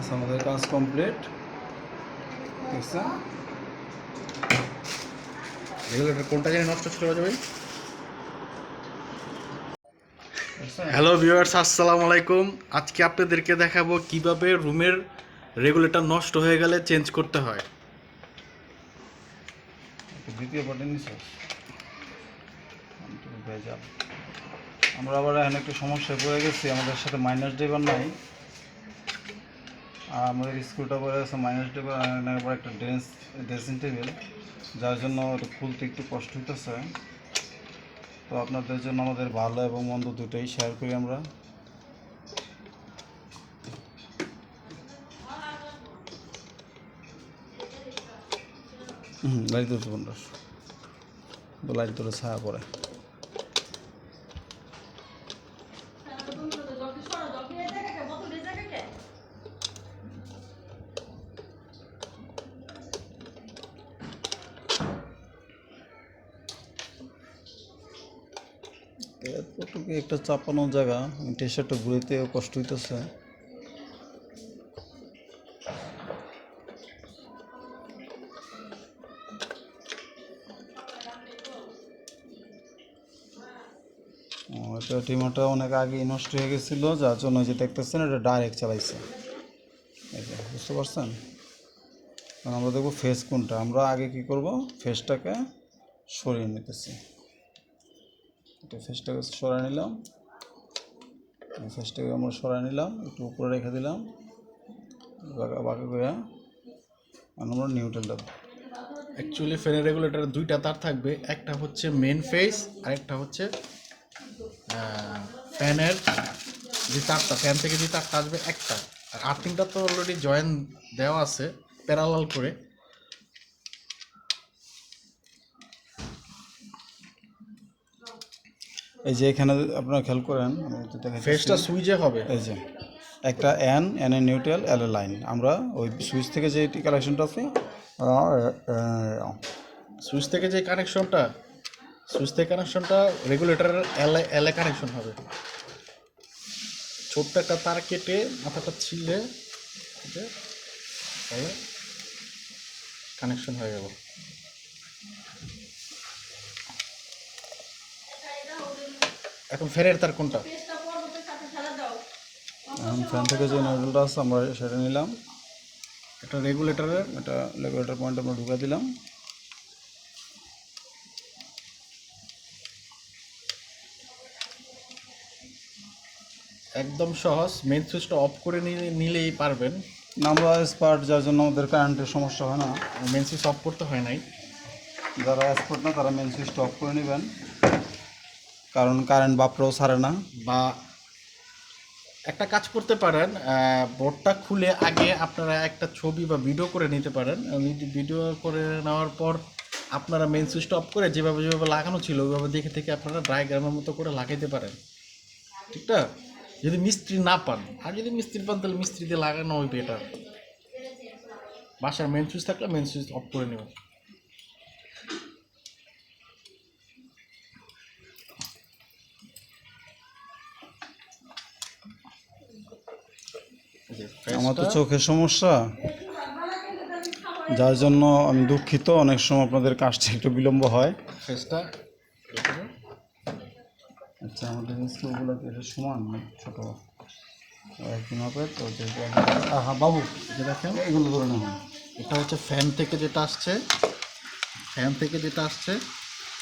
আমাদের কাজ কমপ্লিট। দেখছেন রেগুলেটর কোনটা জানি নষ্ট ছিল ভাই? হ্যালো ভিউয়ার্স, আসসালামু আলাইকুম। আজকে আপনাদেরকে দেখাবো কিভাবে রুমের রেগুলেটর নষ্ট হয়ে গেলে চেঞ্জ করতে হয়। দ্বিতীয় বাটন নিচে আমরা আবার এখানে একটু সমস্যায় পড়ে গেছি। আমাদের সাথে মাইনাস ড্রাইভার নাই, আর আমাদের স্ক্রুটা পড়ে গেছে মাইনাস ড্রাইভার একটা ড্রেসিং টেবিল, যার জন্য এটা খুলতে একটু কষ্ট হইতেছে। তো আপনাদের জন্য আমাদের ভালো এবং মন্দ দুটোই শেয়ার করি আমরা। লাইট ধরছে পঞ্চাশ, লাইট ধরে ছায়া পড়ে। এতটুকু একটা চাপানো জায়গা, টি শার্টটা ঘুরেতে কষ্ট হইতেছে। এটা টিমারটা অনেক আগে নষ্ট হয়ে গেছিলো, যার জন্য যে দেখতেছেন এটা ডাইরেক্ট চালাইছে। বুঝতে পারছেন? কারণ আমরা দেখবো ফেস কোনটা। আমরা আগে কি করব, ফেসটাকে সরিয়ে নিতেছি। এটা ফেসটাকে সরাই নিলাম, ফেসটাকে আমরা সরাই নিলাম, একটু উপরে রেখে দিলাম বাঁকা করে। আমরা নিউট্রাল দেবো। অ্যাকচুয়ালি ফ্যানের রেগুলেটরের দুইটা তার থাকবে, একটা হচ্ছে মেন ফেস আর একটা হচ্ছে ফ্যানের যে তারটা, ফ্যান থেকে যে তারটা আসবে একটা। আর আর্থিংটা তো অলরেডি জয়েন দেওয়া আছে প্যারালাল করে। এই যে এখানে আপনারা খেয়াল করেন, ফেসটা সুইচে হবে। এই যে একটা N a neutral L A line. আমরা ওই সুইচ থেকে যে কালেকশনটা আছে, সুইচ থেকে যে কানেকশনটা রেগুলেটরের এলে কানেকশন হবে। ছোট্ট একটা তার কেটে মাথাটা ছিলে তাহলে কানেকশন হয়ে গেল। এখন ফ্যানের তার কোনটা? এখন ফ্যান থেকে যে নিউট্রালটা আছে আমরা সেটা নিলাম। এটা রেগুলেটরের, এটা রেগুলেটর পয়েন্ট আমরা ঢুকে দিলাম। একদম সহজ। মেন সুইচটা অফ করে নিলেই পারবেন। আমরা এক্সপার্ট, যার জন্য আমাদের কারেন্টের সমস্যা হয় না। মেন সুইচ অফ করতে হয় নাই। যারা এক্সপার্ট না তারা মেন সুইচটা অফ করে নেবেন, কারণ কারেন্ট বাপরেও ছাড়ে না। বা একটা কাজ করতে পারেন, বোর্ডটা খুলে আগে আপনারা একটা ছবি বা ভিডিও করে নিতে পারেন। ভিডিও করে নেওয়ার পর আপনারা মেন সুইচটা অফ করে যেভাবে লাগানো ছিল ওইভাবে দেখে থেকে আপনারা ডায়াগ্রামের মতো করে লাগাইতে পারেন। ঠিক না? যদি মিস্ত্রি না পান, আর যদি মিস্ত্রি পান তাহলে মিস্ত্রি দিয়ে লাগানো ওই বেটার। বাসার মেন সুইচ থাকলে মেন সুইচ অফ করে নেবেন। আমার তো চোখের সমস্যা, যার জন্য আমি দুঃখিত। অনেক সময় আপনাদের কাজটা একটু বিলম্ব হয়। ফেসটা আচ্ছা, আমাদের স্কুলগুলো কি এটা সমান না ছোট একই মাপের? তো হ্যাঁ বাবু, যে দেখেন এগুলো ধরে নেওয়া। এটা হচ্ছে ফ্যান থেকে যেটা আসছে,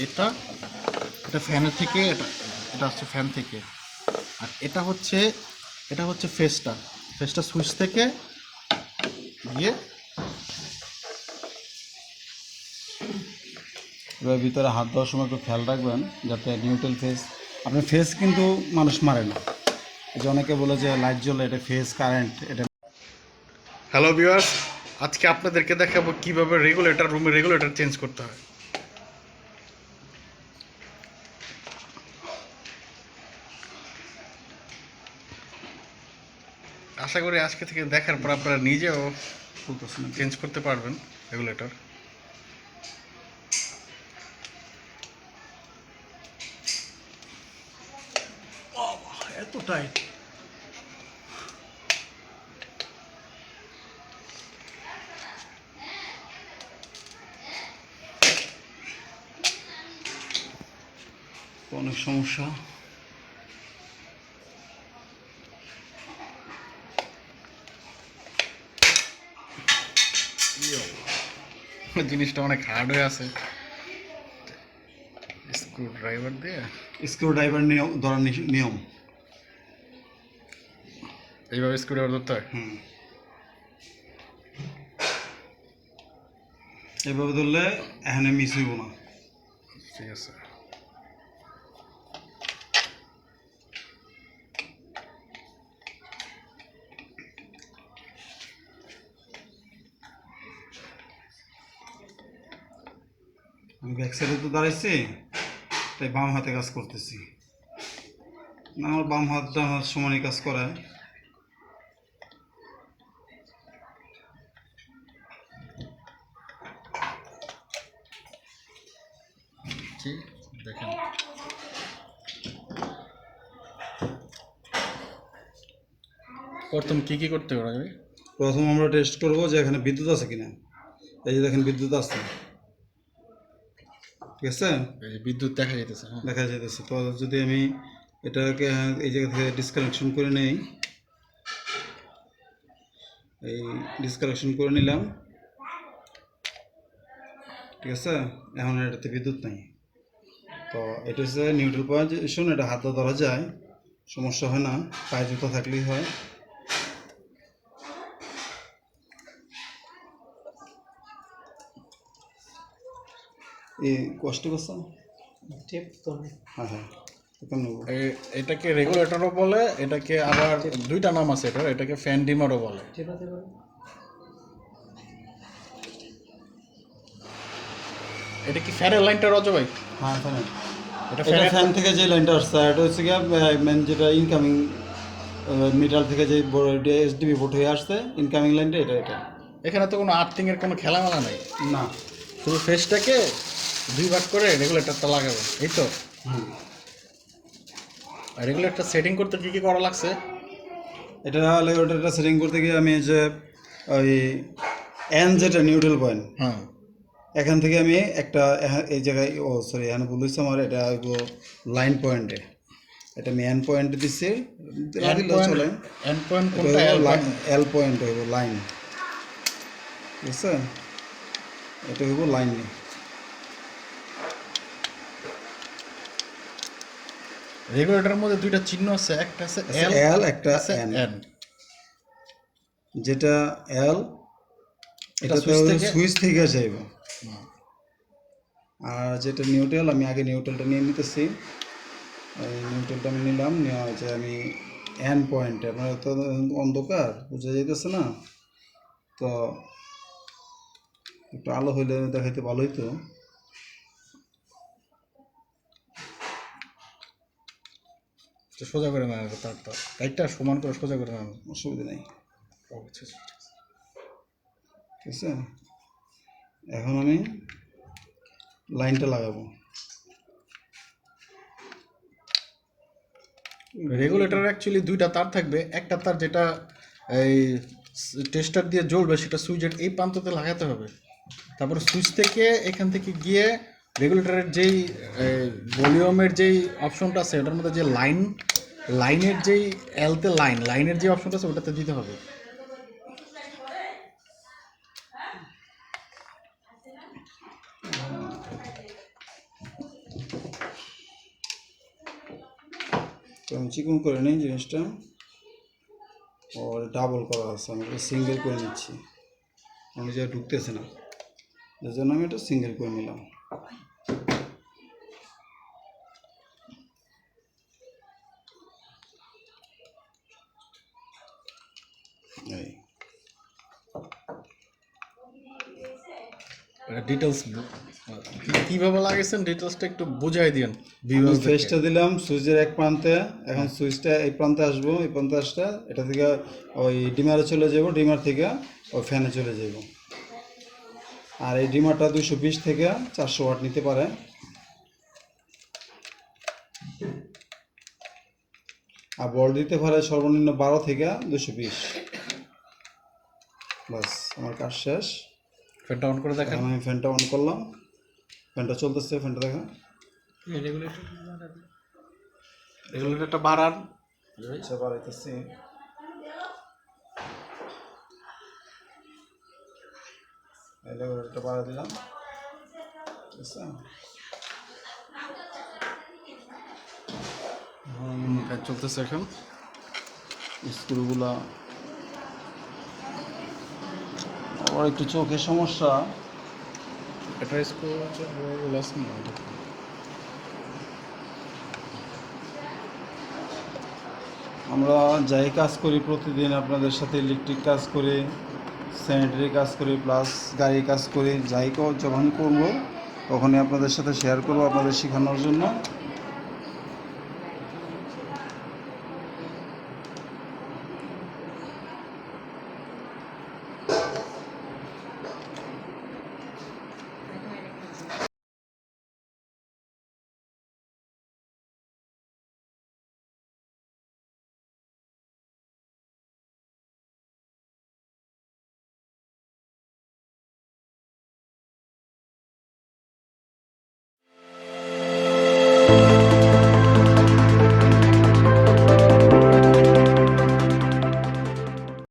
এটা এটা ফ্যানের থেকে, এটা আসছে ফ্যান থেকে। আর এটা হচ্ছে ফেসটা সুইচ থেকে গিয়ে এবার ভিতরে হাত দেওয়ার সময় একটু খেয়াল রাখবেন যাতে নিউট্রাল ফেস। আপনার ফেস কিন্তু মানুষ মারে না, এই যে অনেকে বলে যে লাইট জ্বলে, এটা ফেস কারেন্ট। এটা হ্যালো ভিউয়ার্স, আজকে আপনাদেরকে দেখাবো কিভাবে রুমের রেগুলেটর চেঞ্জ করতে হয়। আশা করি আজকে থেকে দেখার পর আপনারা নিজেও চেঞ্জ করতে পারবেন রেগুলেটর। এত টাইট! অনেক সমস্যা। জিনিসটা অনেক হার্ড হয়ে আছে। স্ক্রু ড্রাইভার দিয়ে স্ক্রু ড্রাইভার নিয়ম ধরার নিয়ম এইভাবে স্ক্রু ড্রাইভার ধরতে হয়। এভাবে ধরলে এখানে মিস হইব না। ঠিক আছে। আমি ব্যাক সাইডে তো দাঁড়াইছি, তাই বাম হাতে কাজ করতেছি। না, আমার বাম হাতটা আমার সমানই কাজ করে। ঠিক দেখেন, প্রথম কি করতে হবে? প্রথম আমরা টেস্ট করব যে এখানে বিদ্যুৎ আছে কিনা। এই যে দেখেন বিদ্যুৎ আছে, ঠিক আছে, এই যে বিদ্যুৎ দেখা যাইতেছে। হ্যাঁ, দেখা যাইতেছে। তো যদি আমি এটাকে এই জায়গা থেকে ডিসকানেকশন করে নেই, এই ডিসকানেকশন করে নিলাম, ঠিক আছে। এখন এটাতে বিদ্যুৎ নাই। তো এটা হচ্ছে নিউট্রাল পজিশন, এটা হাতে ধরা যায়, সমস্যা হয় না, পায়ে জুতো থাকলেই হয়। এই কষ্ট করছে, হ্যাঁ হ্যাঁ, এটাকে রেগুলেটরও বলে, এটাকে আবার দুইটা নাম আছে এটার, এটাকে ফ্যান ডিমারও বলে। এটা কি ফ্যানের লাইনটা রজ ভাই? হ্যাঁ ফ্যান। এটা এটা ফ্যান থেকে যে লাইনটা আসছে, এটা হচ্ছে গিয়ে মেন যেটা ইনকামিং মিটার থেকে যে এসডিবি বোর্ড হয়ে আসছে, ইনকামিং লাইনটা এটা। এটা এখানে তো কোনো আর্থিং এর কোনো খেলামেলা নাই, না, শুধু ফেসটাকে দুই ভাগ করে রেগুলেটরটা লাগাবে, এই তো। আর রেগুলেটর সেটিং করতে কি কি করা লাগছে? এটা রেগুলেটরটা সেটিং করতে গিয়ে আমি যে ওই এন যেটা নিউট্রাল পয়েন্ট, হ্যাঁ, এখান থেকে আমি একটা এই জায়গায়, ও সরি এখানে বলেছি আমার, এটা লাইন পয়েন্টে, এটা আমি এন পয়েন্টে দিচ্ছি, চলে। এন্ড পয়েন্ট কোনটা? এল পয়েন্ট হইব লাইন, ঠিক আছে, এটা হইব লাইন। রেগুলেটরের মধ্যে দুইটা চিহ্ন আছে, একটা আছে এল, একটা এন। যেটা এল, এটা সুইচ থেকে যাইব, আর যেটা নিউট্রাল, আমি আগে নিউট্রালটা নিয়ে নিতেছি। নিউট্রালটা আমি নিলাম, নেওয়া হয়েছে আমি এন পয়েন্টে, আপনার তো অন্ধকার বোঝা যাইতেছে না, তো একটু আলো হইলে দেখাইতে ভালো হইতো। সোজা করে নেন, তারটা লাইটটা সমান করে সোজা করে নেন, অসুবিধা নেই, ঠিক আছে। এখন আমি লাইনটা লাগাবো। রেগুলেটর অ্যাকচুয়ালি দুইটা তার থাকবে, একটা তার যেটা এই টেস্টার দিয়ে জ্বলবে, সেটা সুইচের এই প্রান্ততে লাগাতে হবে। তারপর সুইচ থেকে এখান থেকে গিয়ে রেগুলেটরের যেই ভলিউমের যেই অপশনটা আছে, ওটার মধ্যে যে লাইনের যেই এলতে লাইনের যে অপশনটা আছে ওটাতে দিতে হবে। তো আমি চিকন করে নিই জিনিসটা, ওর ডাবল করা আছে, আমি এটা সিঙ্গেল করে নিচ্ছি, আমি যা ঢুকতেছে না, যার জন্য আমি এটা সিঙ্গেল করে নিলাম। এই ডিটেলস কীভাবে লাগাইছেন, ডিটেলসটা একটু বুঝাই দিন। ফেসটা দিলাম সুইচের এক প্রান্তে, এখন সুইচটা এই প্রান্তে আসবো, এই প্রান্তে আসলে এটা থেকে ওই ডিমারে চলে যাব, ডিমার থেকে ওই ফ্যানে চলে যাব। আর এই ডিমারটা 220 থেকে 400 ওয়াট নিতে পারে। আর বল দিতে পারে সর্বনিম্ন 12 থেকে 220। বাস, আমার কাজ শেষ। ফ্যানটা অন করে দেখেন। আমি ফ্যানটা অন করলাম, ফ্যানটা চলতেছে, ফ্যানটা দেখা। রেগুলেটরটা বাড়ান। আচ্ছা বাড়াইতেছি। রেগুলেটরটা বাড়া দিলাম, ঠিক আছে। কাজ চলতেছে এখন। স্ক্রুগুলা আবার একটু চোখের সমস্যা, এটা স্ক্রু আছে না? আমরা যাই কাজ করি প্রতিদিন আপনাদের সাথে, ইলেকট্রিক কাজ করি, স্যানিটারি কাজ করি, প্লাস গাড়ি কাজ করি, যখন করবো তখনই আপনাদের সাথে শেয়ার করবো আপনাদের শেখানোর জন্য।